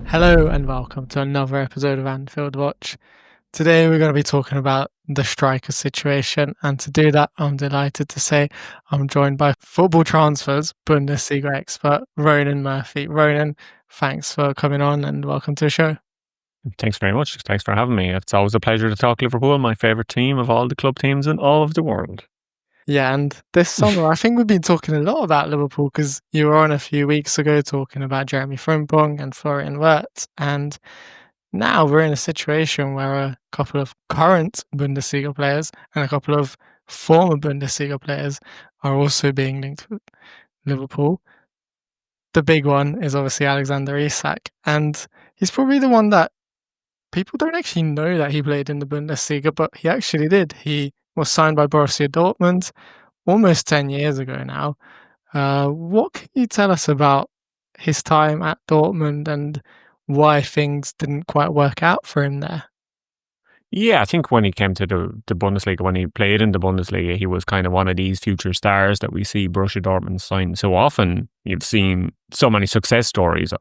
Hello and welcome to another episode of Anfield Watch. Today we're going to be talking about the striker situation, and to do that I'm delighted to say I'm joined by Football Transfers Bundesliga expert Ronan Murphy. Ronan, thanks for coming on and welcome to the show. Thanks very much. Thanks for having me. It's always a pleasure to talk Liverpool, my favourite team of all the club teams in all of the world. Yeah, and this summer I think we've been talking a lot about Liverpool because you were on a few weeks ago talking about Jeremy Frimpong and Florian Wirtz, and now we're in a situation where a couple of current Bundesliga players and a couple of former Bundesliga players are also being linked with Liverpool. The big one is obviously Alexander Isak, and he's probably the one that people don't actually know that he played in the Bundesliga, but he actually did. He was signed by Borussia Dortmund almost 10 years ago now. What can you tell us about his time at Dortmund and why things didn't quite work out for him there? Yeah, I think when he came to the Bundesliga, when he played in the Bundesliga, he was kind of one of these future stars that we see Borussia Dortmund sign so often. You've seen so many success stories,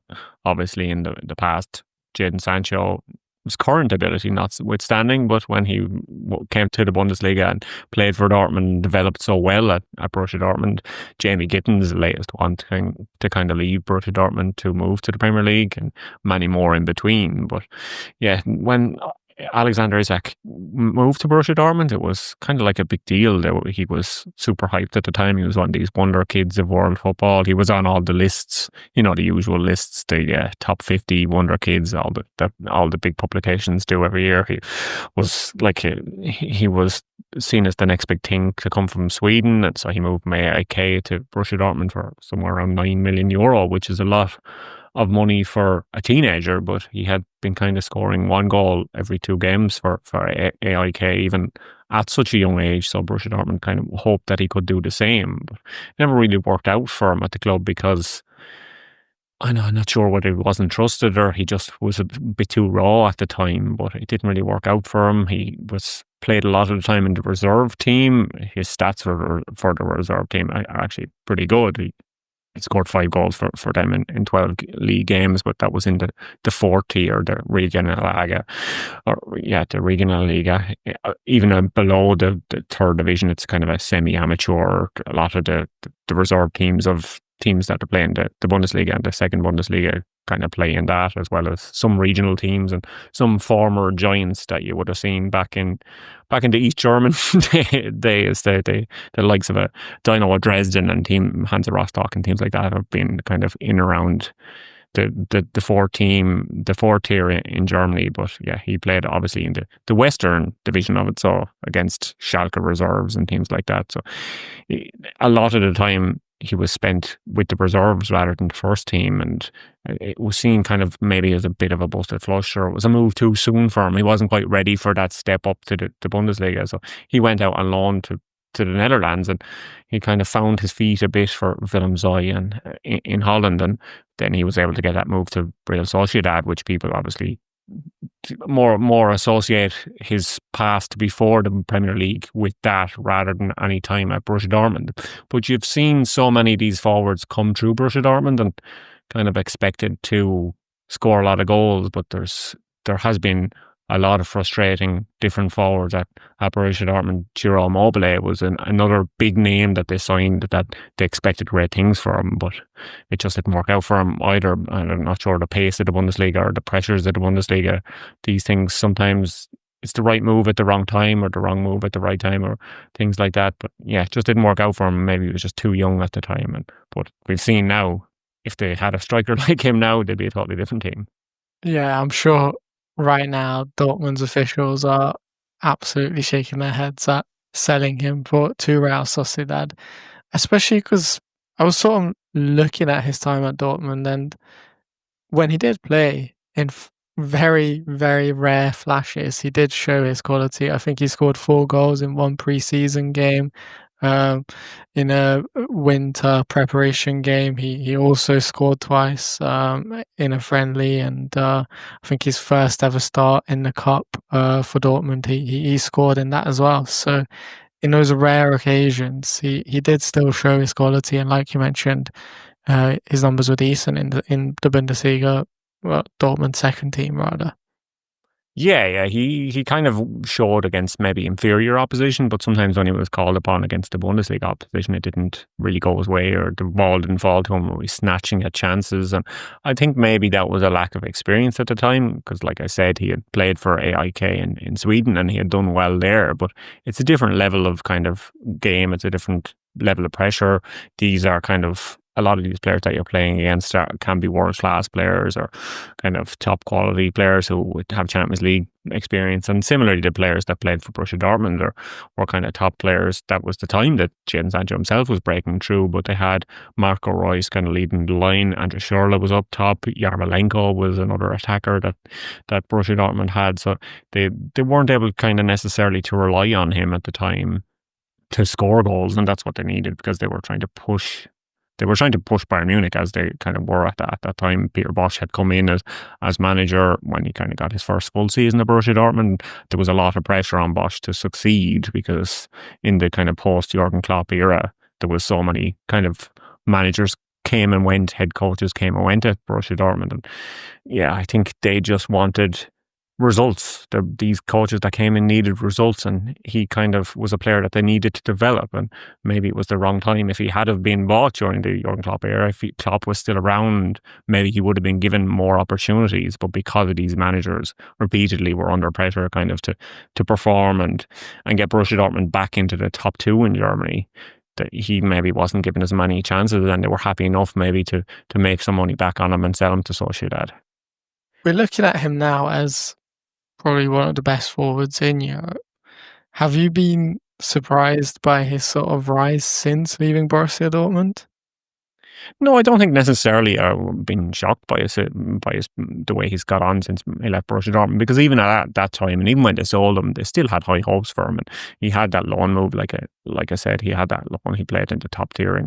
obviously, in the past. Jadon Sancho, his current ability notwithstanding, but when he came to the Bundesliga and played for Dortmund and developed so well at Borussia Dortmund, Jamie Gitten's the latest one to kind of leave Borussia Dortmund to move to the Premier League, and many more in between. But yeah, when Alexander Isak moved to Borussia Dortmund, it was kind of like a big deal. He was super hyped at the time. He was one of these wonder kids of world football. He was on all the lists, the usual lists, the top 50 wonder kids, all the big publications do every year. He was he was seen as the next big thing to come from Sweden, and so he moved from AIK to Borussia Dortmund for somewhere around €9 million, which is a lot of money for a teenager, but he had been kind of scoring one goal every two games for AIK, even at such a young age. So Borussia Dortmund kind of hoped that he could do the same, but it never really worked out for him at the club because I'm not sure whether he wasn't trusted or he just was a bit too raw at the time, but it didn't really work out for him. He was played a lot of the time in the reserve team. His stats for the reserve team are actually pretty good. He scored 5 goals for them in 12 league games, but that was in the fourth tier, the Regionalliga, the Regionalliga. Even below the third division, it's kind of a semi-amateur. A lot of the reserve teams that are playing the Bundesliga and the second Bundesliga kind of play in that, as well as some regional teams and some former giants that you would have seen back in the East German days. The likes of a Dynamo Dresden and team Hansa Rostock and teams like that have been kind of in around the fourth tier in Germany. But yeah, he played obviously in the Western division of it, so against Schalke reserves and teams like that. So a lot of the time he was spent with the reserves rather than the first team, and it was seen kind of maybe as a bit of a busted flush, or it was a move too soon for him. He wasn't quite ready for that step up to the Bundesliga, so he went out on loan to the Netherlands, and he kind of found his feet a bit for Willem Zoy and in Holland, and then he was able to get that move to Real Sociedad, which people obviously more associate his past before the Premier League with that rather than any time at Borussia Dortmund. But you've seen so many of these forwards come through Borussia Dortmund and kind of expected to score a lot of goals, but there has been a lot of frustrating different forwards at Borussia Dortmund. Ciro Immobile was another big name that they signed that they expected great things for him, but it just didn't work out for him either. I'm not sure the pace of the Bundesliga or the pressures of the Bundesliga. These things, sometimes it's the right move at the wrong time or the wrong move at the right time or things like that. But yeah, it just didn't work out for him. Maybe he was just too young at the time. But we've seen now, if they had a striker like him now, they'd be a totally different team. Yeah, I'm sure right now Dortmund's officials are absolutely shaking their heads at selling him to Real Sociedad, especially because I was sort of looking at his time at Dortmund, and when he did play in very, very rare flashes, he did show his quality. I think he scored 4 goals in one pre-season game. In a winter preparation game, he also scored twice in a friendly, and I think his first ever start in the cup for Dortmund, he scored in that as well. So in those rare occasions, he did still show his quality, and like you mentioned, his numbers were decent in the Bundesliga Dortmund second team rather. Yeah, he kind of showed against maybe inferior opposition, but sometimes when he was called upon against the Bundesliga opposition, it didn't really go his way, or the ball didn't fall to him, or he's snatching at chances. And I think maybe that was a lack of experience at the time, because like I said, he had played for AIK in Sweden and he had done well there, but it's a different level of kind of game. It's a different level of pressure. These are kind of a lot of these players that you're playing against can be world-class players or kind of top quality players who would have Champions League experience. And similarly, the players that played for Borussia Dortmund were kind of top players. That was the time that Jadon Sancho himself was breaking through, but they had Marco Reus kind of leading the line. Andreas Schürrle was up top. Yarmolenko was another attacker that Borussia Dortmund had. So they weren't able kind of necessarily to rely on him at the time to score goals, and that's what they needed, because they were trying to push Bayern Munich, as they kind of were at that time. Peter Bosz had come in as manager when he kind of got his first full season at Borussia Dortmund. There was a lot of pressure on Bosz to succeed, because in the kind of post-Jurgen Klopp era, there was so many kind of managers came and went, head coaches came and went at Borussia Dortmund. And yeah, I think they just wanted results. These coaches that came in needed results, and he kind of was a player that they needed to develop. And maybe it was the wrong time. If he had have been bought during the Jurgen Klopp era, if Klopp was still around, maybe he would have been given more opportunities. But because of these managers repeatedly were under pressure kind of to perform and get Borussia Dortmund back into the top two in Germany, that he maybe wasn't given as many chances, and they were happy enough maybe to make some money back on him and sell him to Sociedad. We're looking at him now as probably one of the best forwards in Europe. Have you been surprised by his sort of rise since leaving Borussia Dortmund? No, I don't think necessarily I've been shocked by the way he's got on since he left Borussia Dortmund, because even at that time, and even when they sold him, they still had high hopes for him, and he had that loan move. Like I said, he had that loan. He played in the top tier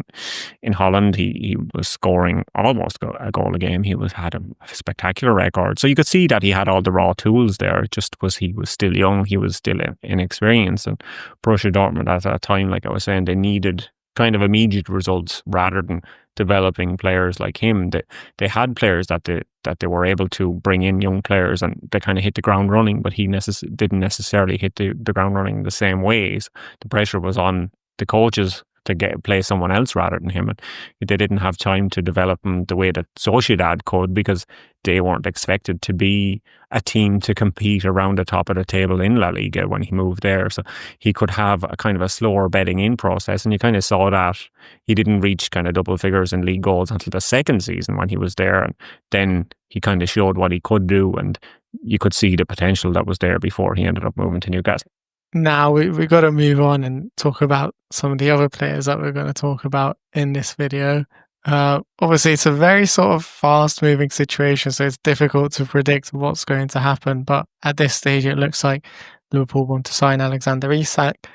in Holland. He was scoring almost a goal a game. He had a spectacular record, so you could see that he had all the raw tools there. It just was he was still young. He was still inexperienced, and Borussia Dortmund at that time, like I was saying, they needed kind of immediate results rather than developing players like him. They had players that they were able to bring in, young players, and they kind of hit the ground running, but he didn't necessarily hit the ground running the same ways. The pressure was on the coaches to play someone else rather than him, and they didn't have time to develop him the way that Sociedad could, because they weren't expected to be a team to compete around the top of the table in La Liga when he moved there. So he could have a kind of a slower bedding in process, and you kind of saw that he didn't reach kind of double figures in league goals until the second season when he was there, and then he kind of showed what he could do, and you could see the potential that was there before he ended up moving to Newcastle. Now we've got to move on and talk about some of the other players that we're going to talk about in this video. Obviously, it's a very sort of fast-moving situation, so it's difficult to predict what's going to happen. But at this stage, it looks like Liverpool want to sign Alexander Isak,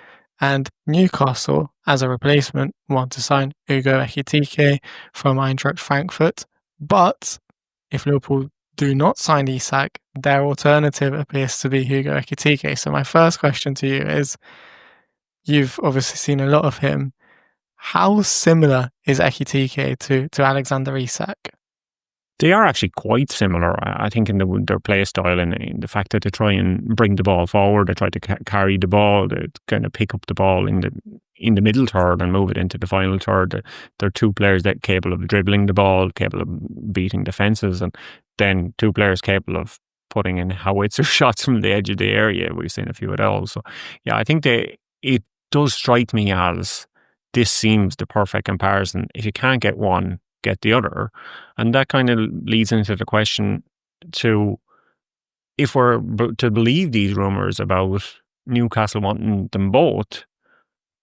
and Newcastle, as a replacement, want to sign Hugo Ekitike from Eintracht Frankfurt. But if Liverpool do not sign Isak, their alternative appears to be Hugo Ekitike. So my first question to you is, you've obviously seen a lot of him. How similar is Ekitike to Alexander Isak? They are actually quite similar, I think, in their play style, and in the fact that they try and bring the ball forward. They try to carry the ball, they kind of pick up the ball in the middle third and move it into the final third. They're two players that are capable of dribbling the ball, capable of beating defences, and then two players capable of putting in howitzer shots from the edge of the area. We've seen a few of those. So yeah, I think it does strike me as this seems the perfect comparison. If you can't get one, get the other. And that kind of leads into the question to, if we're to believe these rumours about Newcastle wanting them both,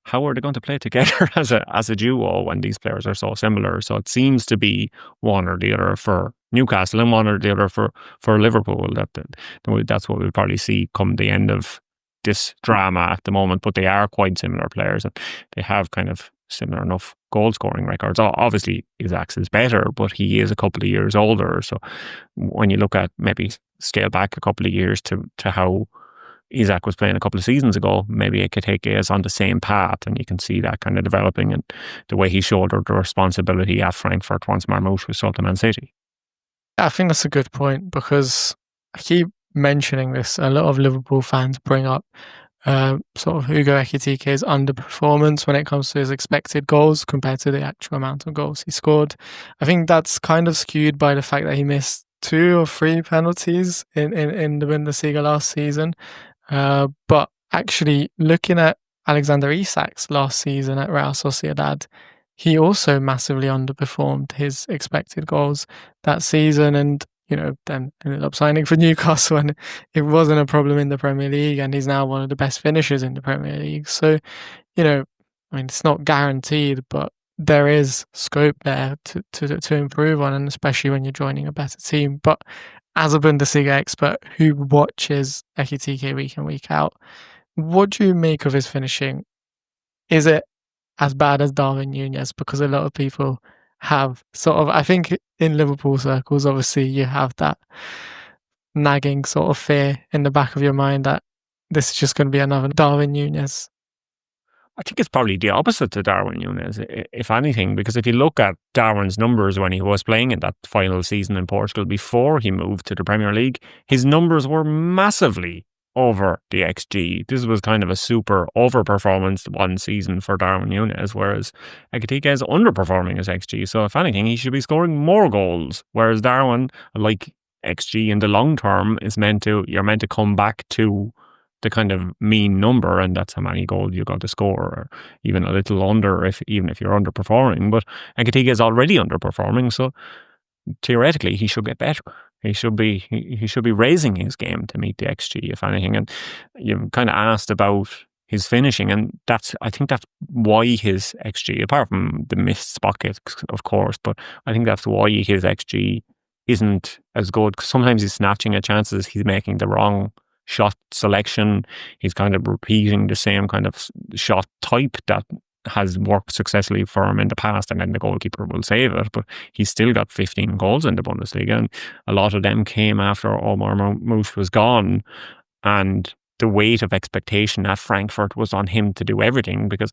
how are they going to play together as a duo when these players are so similar? So it seems to be one or the other for Newcastle and one or the other for Liverpool. That's what we'll probably see come the end of this drama at the moment. But they are quite similar players, and they have kind of similar enough goal scoring records. Obviously, Isak's is better, but he is a couple of years older. So when you look at, maybe scale back a couple of years to how Isak was playing a couple of seasons ago, maybe Ekitike is on the same path, and you can see that kind of developing, and the way he shouldered the responsibility at Frankfurt once Marmoush was sold to Man City. I think that's a good point because I keep mentioning this. A lot of Liverpool fans bring up sort of Hugo Ekitike's underperformance when it comes to his expected goals compared to the actual amount of goals he scored. I think that's kind of skewed by the fact that he missed 2 or 3 penalties in the Bundesliga last season. But actually, looking at Alexander Isak's last season at Real Sociedad, he also massively underperformed his expected goals that season, and then ended up signing for Newcastle, and it wasn't a problem in the Premier League, and he's now one of the best finishers in the Premier League. So, I mean, it's not guaranteed, but there is scope there to improve on, and especially when you're joining a better team. But as a Bundesliga expert who watches Ekitike week in, week out, what do you make of his finishing? Is it as bad as Darwin Núñez? Because a lot of people have sort of, I think in Liverpool circles, obviously you have that nagging sort of fear in the back of your mind that this is just going to be another Darwin Núñez. I think it's probably the opposite to Darwin Núñez, if anything, because if you look at Darwin's numbers when he was playing in that final season in Portugal before he moved to the Premier League, his numbers were massively over the XG. This was kind of a super overperformance one season for Darwin Núñez, whereas Ekitike is underperforming his XG. So if anything, he should be scoring more goals, whereas Darwin, like XG in the long term, you're meant to come back to the kind of mean number, and that's how many goals you got to score, or even a little under, even if you're underperforming. But Ekitike is already underperforming, so theoretically he should get better. He should be raising his game to meet the XG, if anything. And you kind of asked about his finishing, and I think that's why his XG, apart from the missed spot kicks, of course, but I think that's why his XG isn't as good. Because sometimes he's snatching at chances, he's making the wrong shot selection, he's kind of repeating the same kind of shot type that has worked successfully for him in the past, and then the goalkeeper will save it. But he's still got 15 goals in the Bundesliga, and a lot of them came after Omar Marmoush was gone, and the weight of expectation at Frankfurt was on him to do everything, because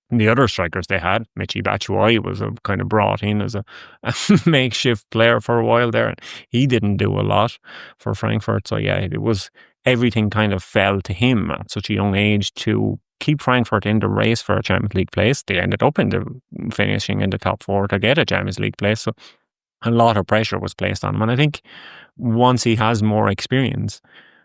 the other strikers they had, Michy Batshuayi was kind of brought in as a makeshift player for a while there, and he didn't do a lot for Frankfurt. So yeah, everything kind of fell to him at such a young age to keep Frankfurt in the race for a Champions League place. They ended up finishing in the top 4 to get a Champions League place. So a lot of pressure was placed on him. And I think once he has more experience,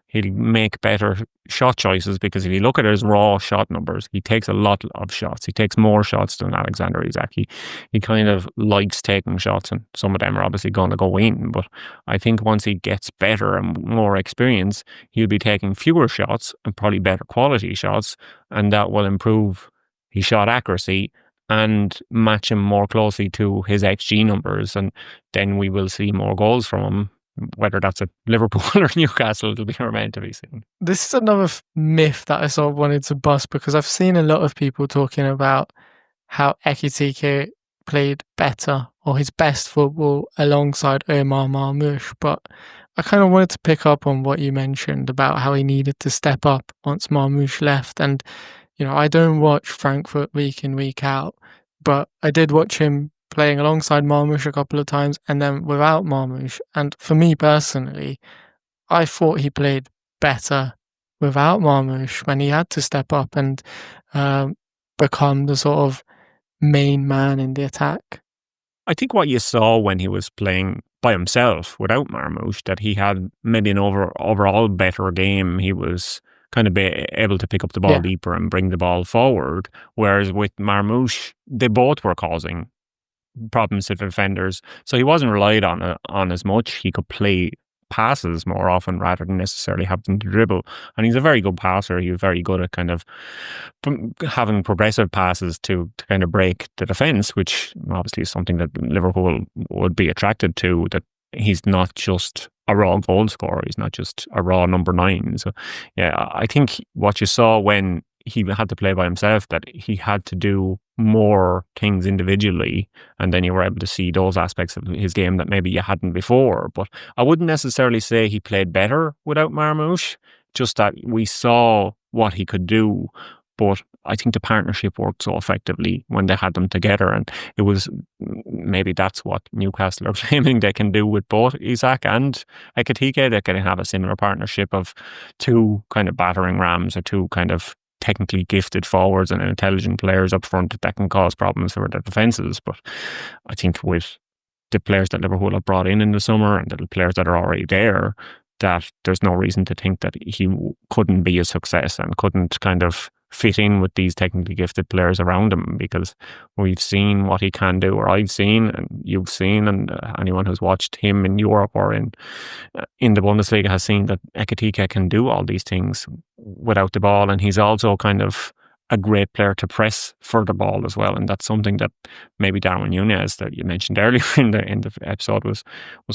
he'll make better shot choices, because if you look at his raw shot numbers, he takes a lot of shots. He takes more shots than Alexander Isak. He kind of likes taking shots, and some of them are obviously going to go in. But I think once he gets better and more experience, he'll be taking fewer shots and probably better quality shots, and that will improve his shot accuracy and match him more closely to his XG numbers. And then we will see more goals from him. Whether that's at Liverpool or Newcastle, it'll be remain to be seen. This is another myth that I sort of wanted to bust, because I've seen a lot of people talking about how Ekitike played better or his best football alongside Omar Marmoush, but I kind of wanted to pick up on what you mentioned about how he needed to step up once Marmoush left. And, I don't watch Frankfurt week in, week out, but I did watch him playing alongside Marmoush a couple of times and then without Marmoush. And for me personally, I thought he played better without Marmoush when he had to step up and become the sort of main man in the attack. I think what you saw when he was playing by himself without Marmoush, that he had maybe an overall better game. He was kind of able to pick up the ball deeper and bring the ball forward. Whereas with Marmoush, they both were causing problems to defenders, so he wasn't relied on as much. He could play passes more often rather than necessarily having to dribble, and he's a very good passer. He was very good at kind of having progressive passes to kind of break the defence, which obviously is something that Liverpool would be attracted to, that he's not just a raw goal scorer, he's not just a raw number 9. So yeah, I think what you saw when he had to play by himself, that he had to do more things individually, and then you were able to see those aspects of his game that maybe you hadn't before. But I wouldn't necessarily say he played better without Marmoush, just that we saw what he could do. But I think the partnership worked so effectively when they had them together, and it was maybe that's what Newcastle are claiming they can do with both Isak and Ekitike. They can have a similar partnership of two kind of battering rams, or two kind of technically gifted forwards and intelligent players up front that can cause problems for the defences. But I think with the players that Liverpool have brought in the summer and the players that are already there, that there's no reason to think that he couldn't be a success and couldn't kind of fit in with these technically gifted players around him, because we've seen what he can do, or I've seen and you've seen, and anyone who's watched him in Europe or in the Bundesliga has seen that Ekitike can do all these things without the ball, and he's also kind of a great player to press for the ball as well, and that's something that maybe Darwin Núñez, that you mentioned earlier in the episode, was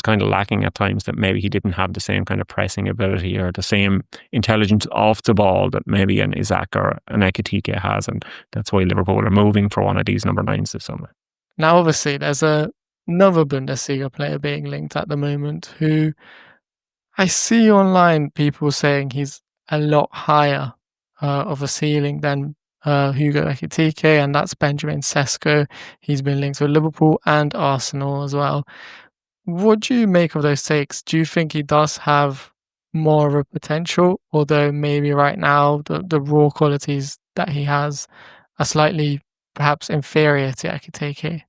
kind of lacking at times, that maybe he didn't have the same kind of pressing ability or the same intelligence off the ball that maybe an Isak or an Ekitike has, and that's why Liverpool are moving for one of these number 9s this summer. Now, obviously, there's another Bundesliga player being linked at the moment who I see online people saying he's a lot higher of a ceiling than Hugo Ekitike, and that's Benjamin Šeško. He's been linked with Liverpool and Arsenal as well. What do you make of those takes? Do you think he does have more of a potential, although maybe right now the raw qualities that he has are slightly perhaps inferior to Ekitike?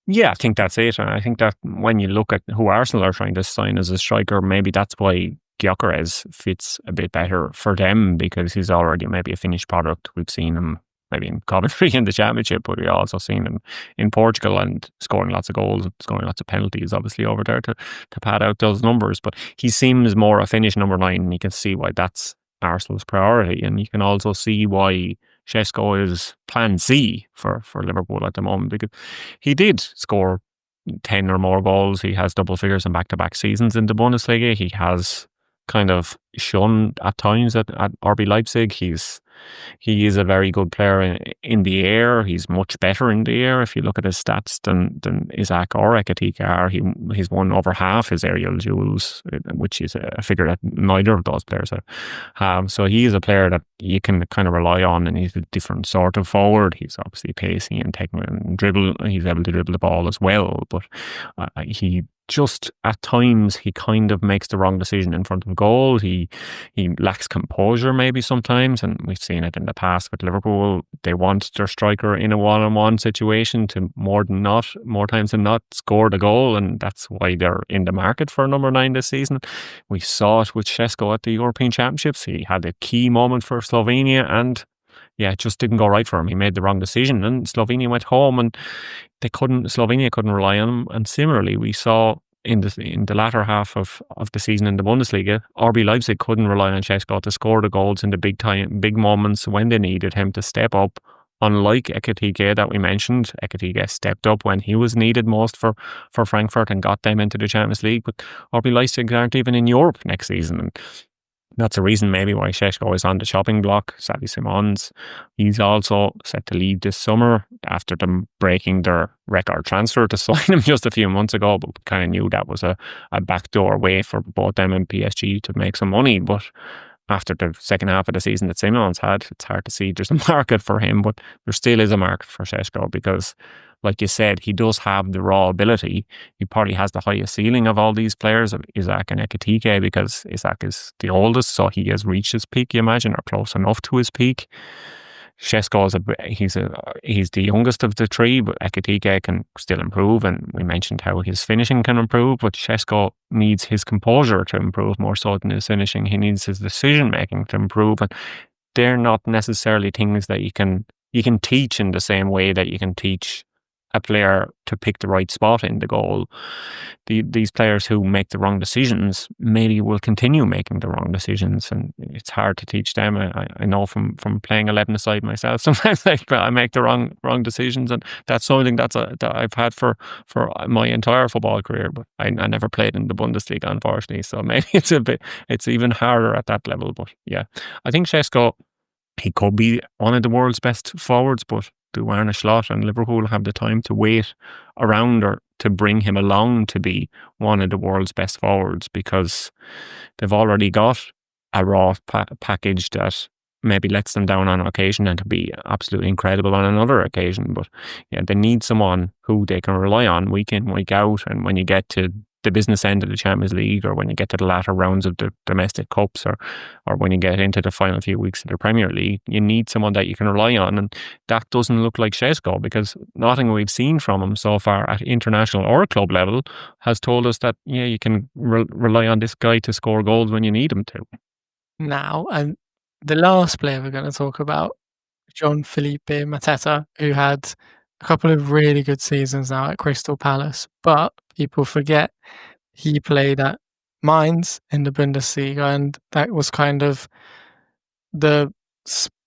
Yeah, I think that's it. And I think that when you look at who Arsenal are trying to sign as a striker, maybe that's why Gyökeres fits a bit better for them, because he's already maybe a finished product. We've seen him maybe in Coventry in the Championship, but we've also seen him in Portugal and scoring lots of goals, scoring lots of penalties, obviously, over there to pad out those numbers. But he seems more a finished number 9, and you can see why that's Arsenal's priority. And you can also see why Šeško is plan C for Liverpool at the moment, because he did score 10 or more goals. He has double figures in back-to-back seasons in the Bundesliga. He has kind of shone at times at RB Leipzig. He is a very good player in the air. He's much better in the air if you look at his stats than Isak or Ekitike are. He's won over half his aerial duels, which is a figure that neither of those players have. So he is a player that you can kind of rely on, and he's a different sort of forward. He's obviously pacey and technical and dribble. He's able to dribble the ball as well, but he just at times he kind of makes the wrong decision in front of goal. He lacks composure maybe sometimes, and we've seen it in the past with Liverpool. They want their striker in a one-on-one situation to more times than not score the goal, and that's why they're in the market for number 9 this season. We saw it with Šeško at the European Championships. He had a key moment for Slovenia, and it just didn't go right for him. He made the wrong decision, and Slovenia went home, and Slovenia couldn't rely on him. And similarly, we saw in the latter half of the season in the Bundesliga, RB Leipzig couldn't rely on Šeško to score the goals in the big moments when they needed him to step up. Unlike Ekitike that we mentioned, Ekitike stepped up when he was needed most for Frankfurt and got them into the Champions League. But RB Leipzig aren't even in Europe next season. And that's a reason maybe why Šeško is on the chopping block. Xavi Simons, he's also set to leave this summer after them breaking their record transfer to sign him just a few months ago, but kind of knew that was a backdoor way for both them and PSG to make some money. But after the second half of the season that Simons had, it's hard to see there's a market for him, but there still is a market for Šeško because, like you said, he does have the raw ability. He probably has the highest ceiling of all these players, of Isak and Ekitike, because Isak is the oldest, so he has reached his peak, you imagine, or close enough to his peak. Šeško he's the youngest of the three, but Ekitike can still improve, and we mentioned how his finishing can improve, but Šeško needs his composure to improve more so than his finishing. He needs his decision making to improve, and they're not necessarily things that you can teach in the same way that you can teach a player to pick the right spot in the goal. These players who make the wrong decisions maybe will continue making the wrong decisions, and it's hard to teach them. I know from playing 11-a-side myself, sometimes I make the wrong decisions, and that's something that I've had for my entire football career. But I never played in the Bundesliga, unfortunately, so maybe it's even harder at that level. But yeah, I think Šeško, he could be one of the world's best forwards, but do Arne Slot and Liverpool have the time to wait around or to bring him along to be one of the world's best forwards? Because they've already got a raw package that maybe lets them down on occasion and can be absolutely incredible on another occasion. But yeah, they need someone who they can rely on week in, week out. And when you get to the business end of the Champions League, or when you get to the latter rounds of the domestic cups, or when you get into the final few weeks of the Premier League, you need someone that you can rely on. And that doesn't look like Šeško, because nothing we've seen from him so far at international or club level has told us that, yeah, you can rely on this guy to score goals when you need him to. Now, and the last player we're going to talk about, Jean-Philippe Mateta, who had a couple of really good seasons now at Crystal Palace, but people forget he played at Mainz in the Bundesliga, and that was kind of the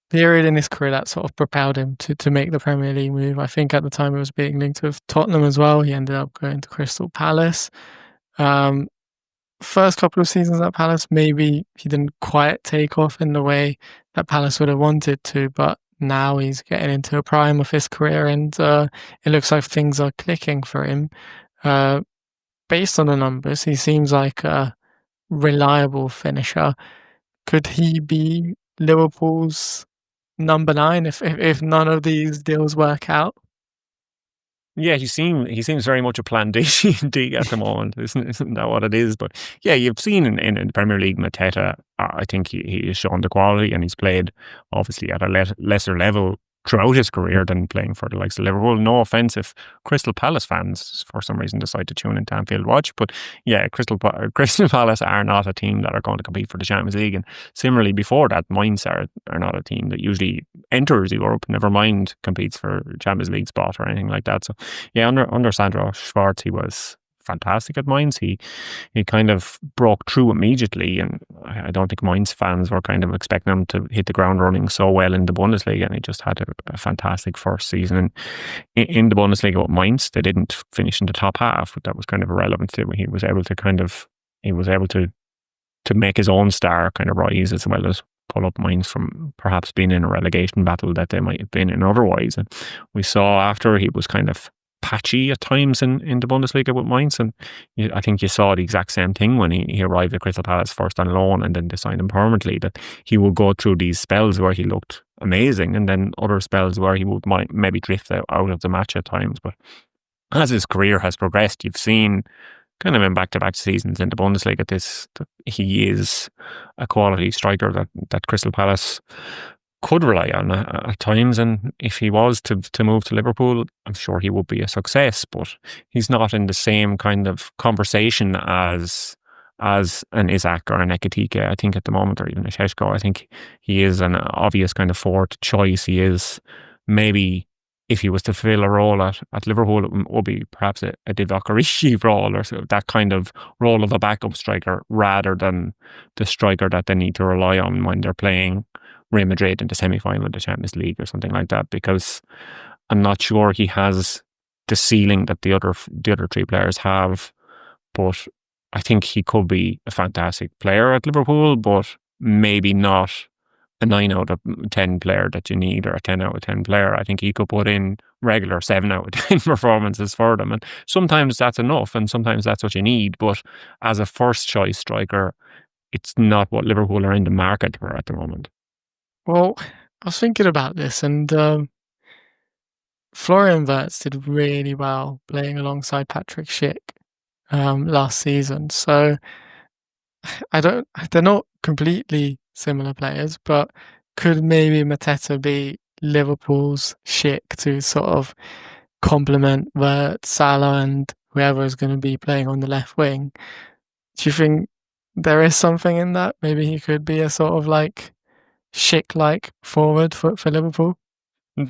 period in his career that sort of propelled him to make the Premier League move. I think at the time it was being linked with Tottenham as well. He ended up going to Crystal Palace. First couple of seasons at Palace, maybe he didn't quite take off in the way that Palace would have wanted to, but now he's getting into a prime of his career, and it looks like things are clicking for him. Based on the numbers, he seems like a reliable finisher. Could he be Liverpool's number 9 if none of these deals work out? Yeah, he seems very much a plan D D at the moment, isn't that what it is? But yeah, you've seen in the Premier League, Mateta, I think he has shown the quality, and he's played obviously at a lesser level throughout his career than playing for the likes of Liverpool. No offence if Crystal Palace fans for some reason decide to tune into Anfield Watch, but yeah, Crystal Palace are not a team that are going to compete for the Champions League, and similarly before that, Mainz are not a team that usually enters Europe, never mind competes for Champions League spot or anything like that. So yeah, under Sandro Schwarz, he was fantastic at Mainz. He kind of broke through immediately, and I don't think Mainz fans were kind of expecting him to hit the ground running so well in the Bundesliga, and he just had a fantastic first season in the Bundesliga with Mainz. They didn't finish in the top half, but that was kind of irrelevant to him. He was able to make his own star kind of rise, as well as pull up Mainz from perhaps being in a relegation battle that they might have been in otherwise. And we saw after he was kind of patchy at times in the Bundesliga with Mainz, and I think you saw the exact same thing when he arrived at Crystal Palace, first on loan and then they signed him permanently, that he would go through these spells where he looked amazing, and then other spells where he would maybe drift out of the match at times. But as his career has progressed, you've seen kind of in back-to-back seasons in the Bundesliga that he is a quality striker that Crystal Palace could rely on at times, and if he was to move to Liverpool, I'm sure he would be a success, but he's not in the same kind of conversation as an Isak or an Ekitike, I think, at the moment, or even a Šeško. I think he is an obvious kind of fourth choice. He is maybe, if he was to fill a role at Liverpool, it would be perhaps a Divock Origi role, or sort of that kind of role of a backup striker, rather than the striker that they need to rely on when they're playing Real Madrid in the semi-final of the Champions League or something like that, because I'm not sure he has the ceiling that the other three players have. But I think he could be a fantastic player at Liverpool, but maybe not a 9 out of 10 player that you need, or a 10 out of 10 player. I think he could put in regular 7 out of 10 performances for them, and sometimes that's enough, and sometimes that's what you need. But as a first choice striker, it's not what Liverpool are in the market for at the moment. Well, I was thinking about this, and Florian Wirtz did really well playing alongside Patrick Schick last season. So they're not completely similar players, but could maybe Mateta be Liverpool's Schick to sort of complement Wirtz, Salah, and whoever is going to be playing on the left wing? Do you think there is something in that? Maybe he could be a sort of like Schick-like forward for Liverpool?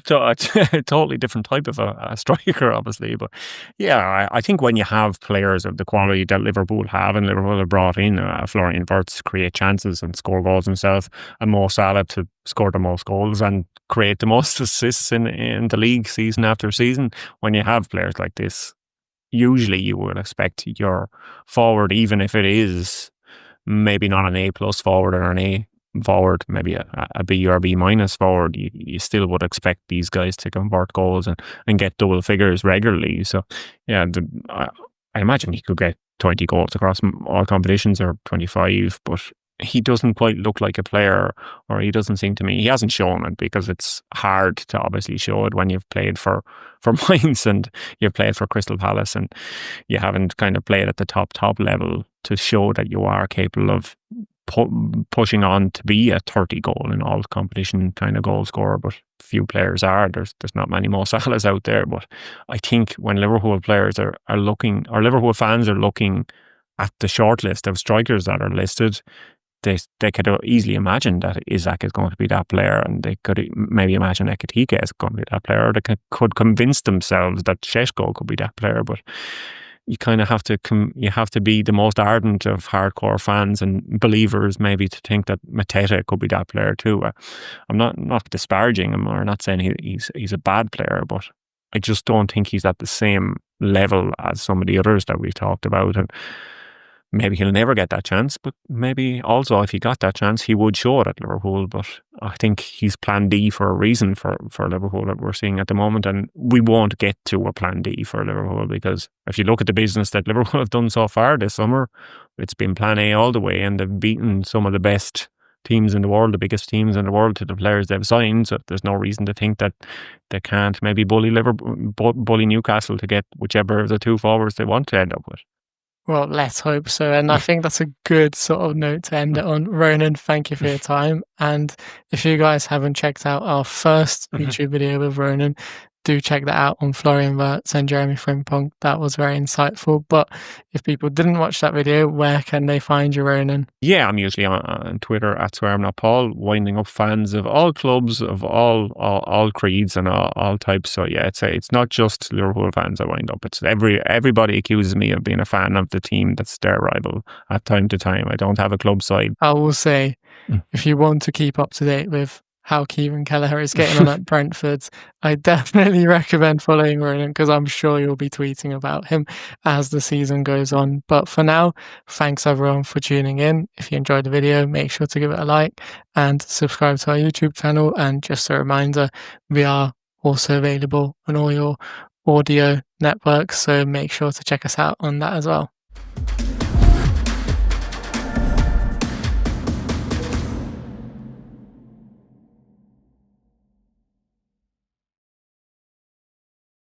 So a totally different type of a striker, obviously. But yeah, I think when you have players of the quality that Liverpool have, and Liverpool have brought in Florian Wirtz to create chances and score goals himself, and Mo Salah to score the most goals and create the most assists in the league season after season, when you have players like this, usually you would expect your forward, even if it is maybe not an A+ forward or an A forward, maybe a B or B- forward, you still would expect these guys to convert goals and get double figures regularly. So yeah, I imagine he could get 20 goals across all competitions, or 25, but he doesn't quite look like a player, or he doesn't seem to me. He hasn't shown it, because it's hard to obviously show it when you've played for Mainz and you've played for Crystal Palace, and you haven't kind of played at the top level to show that you are capable of pushing on to be a 30 goal in all competition kind of goal scorer. But few players are. There's not many Mo Salahs out there. But I think when Liverpool players are looking, or Liverpool fans are looking at the short list of strikers that are listed, they could easily imagine that Isak is going to be that player, and they could maybe imagine Ekitike is going to be that player, or they could convince themselves that Šeško could be that player. But you kind of have to be the most ardent of hardcore fans and believers maybe to think that Mateta could be that player too. I'm not disparaging him, or not saying he's a bad player, but I just don't think he's at the same level as some of the others that we've talked about. And maybe he'll never get that chance, but maybe also if he got that chance, he would show it at Liverpool. But I think he's plan D for a reason for Liverpool that we're seeing at the moment. And we won't get to a plan D for Liverpool, because if you look at the business that Liverpool have done so far this summer, it's been plan A all the way, and they've beaten some of the best teams in the world, the biggest teams in the world, to the players they've signed. So there's no reason to think that they can't maybe bully Newcastle to get whichever of the two forwards they want to end up with. Well, let's hope so. And I think that's a good sort of note to end it on. Ronan, thank you for your time. And if you guys haven't checked out our first YouTube video with Ronan, do check that out on Florian Wirtz and Jeremy Frimpong. That was very insightful. But if people didn't watch that video, where can they find you, Ronan? Yeah, I'm usually on Twitter at SwearI'mNotPaul, winding up fans of all clubs, of all creeds and all types. So yeah, it's not just Liverpool fans I wind up. It's everybody accuses me of being a fan of the team that's their rival at time to time. I don't have a club side. I will say, if you want to keep up to date with how Kieran Kelleher is getting on at Brentford, I definitely recommend following Ronan, because I'm sure you'll be tweeting about him as the season goes on. But for now, thanks everyone for tuning in. If you enjoyed the video, make sure to give it a like and subscribe to our YouTube channel. And just a reminder, we are also available on all your audio networks, so make sure to check us out on that as well.